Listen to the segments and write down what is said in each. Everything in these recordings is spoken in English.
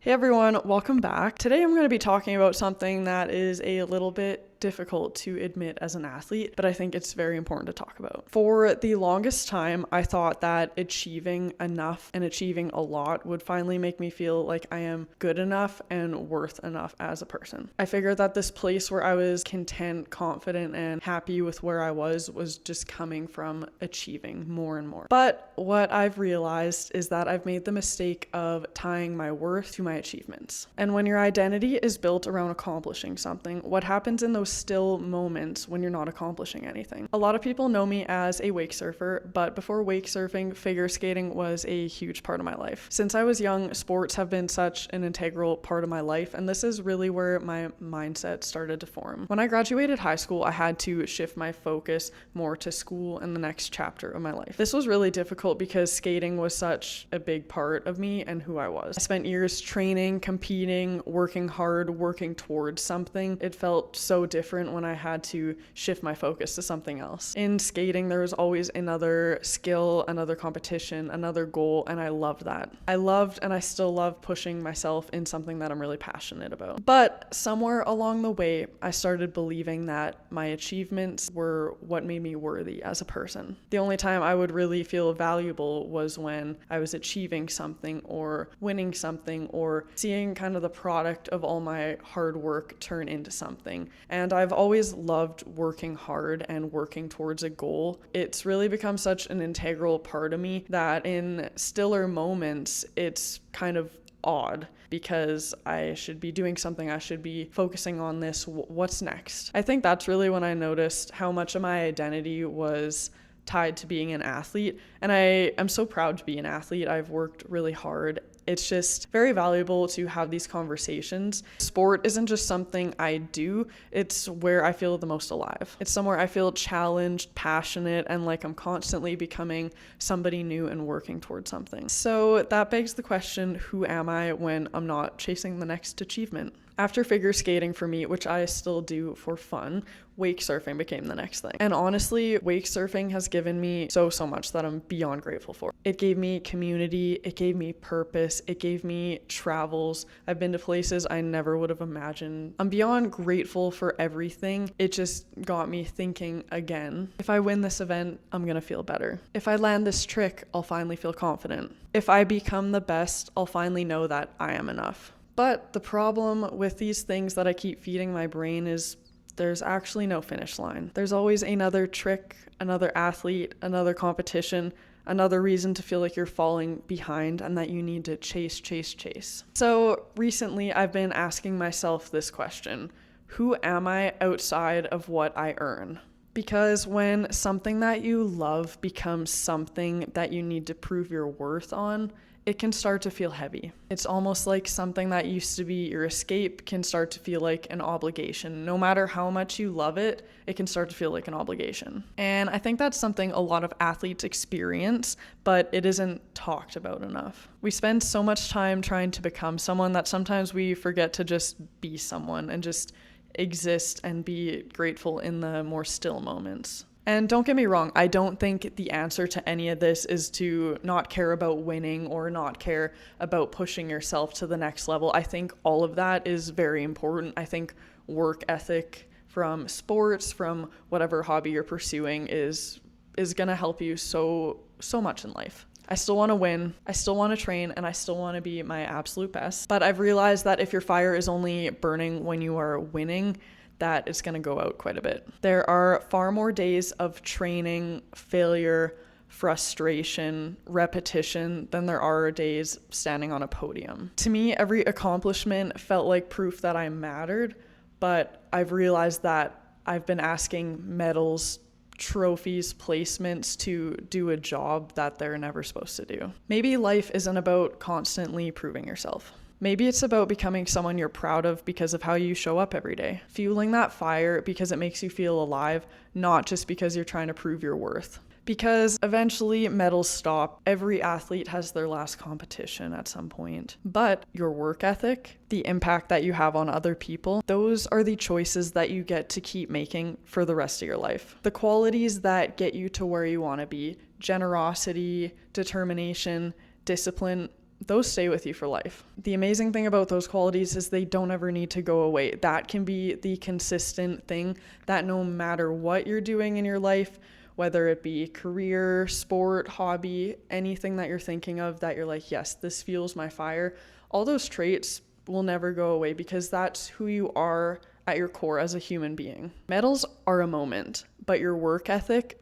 Hey everyone, welcome back. Today I'm going to be talking about something that is a little bit difficult to admit as an athlete, but I think it's very important to talk about. For the longest time, I thought that achieving enough and achieving a lot would finally make me feel like I am good enough and worth enough as a person. I figured that this place where I was content, confident, and happy with where I was just coming from achieving more and more. But what I've realized is that I've made the mistake of tying my worth to my achievements. And when your identity is built around accomplishing something, what happens in those still moments when you're not accomplishing anything? A lot of people know me as a wake surfer, but before wake surfing, figure skating was a huge part of my life. Since I was young, sports have been such an integral part of my life, and this is really where my mindset started to form. When I graduated high school, I had to shift my focus more to school and the next chapter of my life. This was really difficult because skating was such a big part of me and who I was. I spent years training, competing, working hard, working towards something. It felt so different when I had to shift my focus to something else. In skating, there was always another skill, another competition, another goal, and I loved that. I loved and I still love pushing myself in something that I'm really passionate about. But somewhere along the way, I started believing that my achievements were what made me worthy as a person. The only time I would really feel valuable was when I was achieving something or winning something or seeing kind of the product of all my hard work turn into something. And I've always loved working hard and working towards a goal. It's really become such an integral part of me that in stiller moments, it's kind of odd because I should be doing something, I should be focusing on this, what's next? I think that's really when I noticed how much of my identity was tied to being an athlete, and I am so proud to be an athlete. I've worked really hard. It's just very valuable to have these conversations. Sport isn't just something I do, it's where I feel the most alive. It's somewhere I feel challenged, passionate, and like I'm constantly becoming somebody new and working towards something. So that begs the question, who am I when I'm not chasing the next achievement? After figure skating for me, which I still do for fun, wake surfing became the next thing. And honestly, wake surfing has given me so much that I'm beyond grateful for. It gave me community, it gave me purpose, it gave me travels. I've been to places I never would have imagined. I'm beyond grateful for everything. It just got me thinking again. If I win this event, I'm gonna feel better. If I land this trick, I'll finally feel confident. If I become the best, I'll finally know that I am enough. But the problem with these things that I keep feeding my brain is there's actually no finish line. There's always another trick, another athlete, another competition, another reason to feel like you're falling behind and that you need to chase. So recently I've been asking myself this question: who am I outside of what I earn? Because when something that you love becomes something that you need to prove your worth on, it can start to feel heavy. It's almost like something that used to be your escape can start to feel like an obligation. No matter how much you love it, it can start to feel like an obligation. And I think that's something a lot of athletes experience, but it isn't talked about enough. We spend so much time trying to become someone that sometimes we forget to just be someone and just exist and be grateful in the more still moments. And don't get me wrong, I don't think the answer to any of this is to not care about winning or not care about pushing yourself to the next level. I think all of that is very important. I think work ethic from sports, from whatever hobby you're pursuing is going to help you so much in life. I still want to win, I still want to train, and I still want to be my absolute best. But I've realized that if your fire is only burning when you are winning, that it's going to go out quite a bit. There are far more days of training, failure, frustration, repetition than there are days standing on a podium. To me, every accomplishment felt like proof that I mattered, but I've realized that I've been asking medals, trophies, placements to do a job that they're never supposed to do. Maybe life isn't about constantly proving yourself. Maybe it's about becoming someone you're proud of because of how you show up every day. Fueling that fire because it makes you feel alive, not just because you're trying to prove your worth. Because eventually medals stop. Every athlete has their last competition at some point. But your work ethic, the impact that you have on other people, those are the choices that you get to keep making for the rest of your life. The qualities that get you to where you want to be: generosity, determination, discipline, those stay with you for life. The amazing thing about those qualities is they don't ever need to go away. That can be the consistent thing that no matter what you're doing in your life, whether it be career, sport, hobby, anything that you're thinking of that you're like, yes, this fuels my fire, all those traits will never go away because that's who you are at your core as a human being. Medals are a moment, but your work ethic,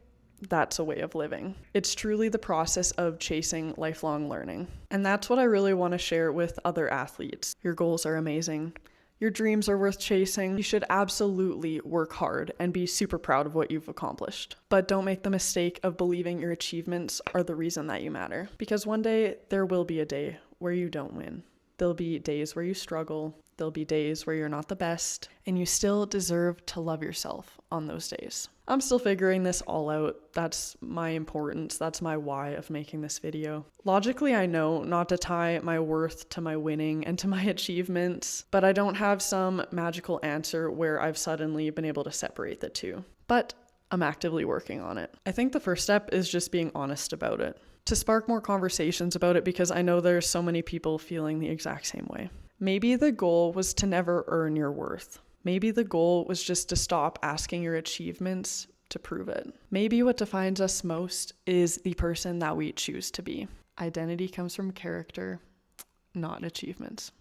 that's a way of living. It's truly the process of chasing lifelong learning. And that's what I really want to share with other athletes. Your goals are amazing. Your dreams are worth chasing. You should absolutely work hard and be super proud of what you've accomplished. But don't make the mistake of believing your achievements are the reason that you matter. Because one day there will be a day where you don't win. There'll be days where you struggle. There'll be days where you're not the best, and you still deserve to love yourself on those days. I'm still figuring this all out. That's my importance. That's my why of making this video. Logically, I know not to tie my worth to my winning and to my achievements, but I don't have some magical answer where I've suddenly been able to separate the two. But I'm actively working on it. I think the first step is just being honest about it, to spark more conversations about it, because I know there's so many people feeling the exact same way. Maybe the goal was to never earn your worth. Maybe the goal was just to stop asking your achievements to prove it. Maybe what defines us most is the person that we choose to be. Identity comes from character, not achievements.